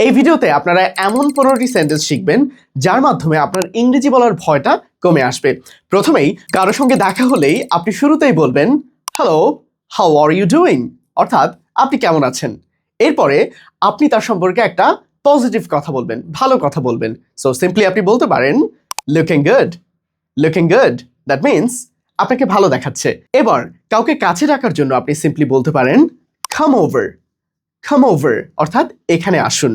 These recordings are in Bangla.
এই ভিডিওতে আপনারা এমন 15টি সেন্টেন্স শিখবেন যার মাধ্যমে আপনার ইংরেজি বলার ভয়টা কমে আসবে। প্রথমেই কারো সঙ্গে দেখা হলেই আপনি শুরুতেই বলবেন hello, how are you doing, অর্থাৎ আপনি কেমন আছেন। এরপরে আপনি তার সম্পর্কে একটা পজিটিভ কথা বলবেন, ভালো কথা বলবেন। সো সিম্পলি আপনি বলতে পারেন looking good, looking good, that means আপনাকে ভালো দেখাচ্ছে। এবার কাউকে কাছে ডাকার জন্য আপনি সিম্পলি বলতে পারেন কাম ওভার, কাম ওভার, অর্থাৎ এখানে আসুন।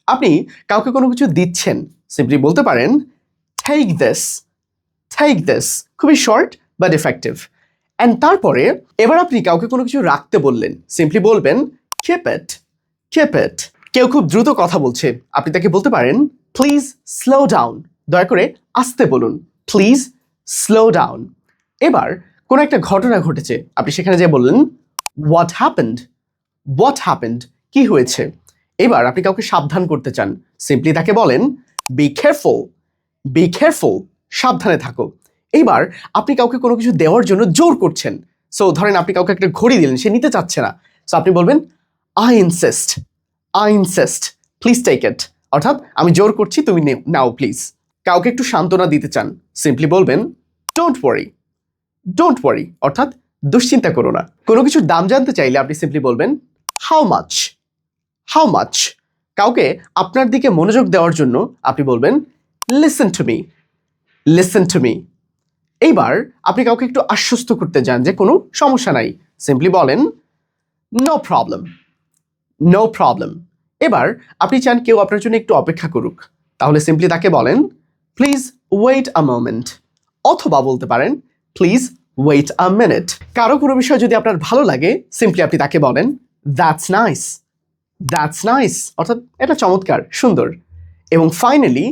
আপনি কাউকে কোনো কিছু দিচ্ছেন, সিম্পলি বলতে পারেন টেক দিস, টেক দিস, খুবই শর্ট বাট এফেক্টিভ। অ্যান্ড তারপরে এবার আপনি কাউকে কোনো কিছু রাখতে বললেন, সিম্পলি বলবেন কিপ ইট, কিপ ইট। কেউ খুব দ্রুত কথা বলছে, আপনি তাকে বলতে পারেন প্লিজ স্লো ডাউন, দয়া করে আস্তে বলুন, প্লিজ স্লো ডাউন। এবার কোনো একটা ঘটনা ঘটেছে, আপনি সেখানে যেয়ে বললেন হোয়াট হ্যাপেন্ড, হোয়াট হ্যাপেন্ড, কি হয়েছে। এবার আপনি কাউকে সাবধান করতে চান, সিম্পলি তাকে বলেন বি কেয়ারফুল, বি কেয়ারফুল, সাবধানে থাকো। এইবার আপনি কাউকে কোনো কিছু দেওয়ার জন্য জোর করছেন। সো ধরেন আপনি কাউকে একটা ঘড়ি দিলেন, সে নিতে চাচ্ছে না। সো আপনি বলবেন I insist, I insist, please take it, অর্থাৎ আমি জোর করছি, তুমি নাও প্লিজ। কাউকে একটু সান্ত্বনা দিতে চান, সিম্পলি বলবেন ডোন্ট ওয়ারি, ডোন্ট ওয়ারি, অর্থাৎ দুশ্চিন্তা করো না। কোনো কিছুর দাম জানতে চাইলে আপনি সিম্পলি বলবেন হাউ মাচ, হাউ মাচ। কাউকে আপনার দিকে মনোযোগ দেওয়ার জন্য আপনি বলবেন listen to me, listen to me. এইবার আপনি কাউকে একটু আশ্বস্ত করতে চান যে কোনো সমস্যা নাই, সিম্পলি বলেন নো প্রবলেম, নো প্রবলেম। এবার আপনি চান কেউ আপনার জন্য একটু অপেক্ষা করুক, তাহলে সিম্পলি তাকে বলেন প্লিজ ওয়েট আ মোমেন্ট, অথবা বলতে পারেন প্লিজ ওয়েট আ মিনিট। কারো কোনো বিষয় যদি আপনার ভালো লাগে, সিম্পলি আপনি তাকে বলেন দ্যাটস নাইস, দ্যাটস নাইস, অর্থাৎ এটা চমৎকার, সুন্দর। এবং ফাইনালি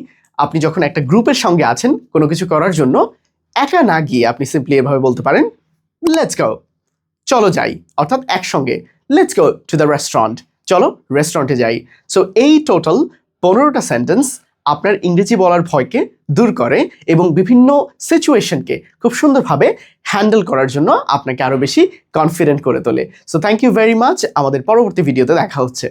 আপনি যখন একটা গ্রুপের সঙ্গে আছেন কোনো কিছু করার জন্য, একা না গিয়ে আপনি সিম্পলি এভাবে বলতে পারেন লেটস গো, চলো যাই, অর্থাৎ একসঙ্গে let's go to the restaurant, চলো রেস্টুরেন্টে যাই। সো এই টোটাল 15টা সেন্টেন্স আপনার ইংরেজি বলার ভয়কে দূর করে এবং বিভিন্ন সিচুয়েশনকে খুব সুন্দরভাবে হ্যান্ডেল করার জন্য আপনাকে আরও বেশি কনফিডেন্ট করে তোলে। So thank you very much, আমাদের পরবর্তী ভিডিওতে দেখা হচ্ছে।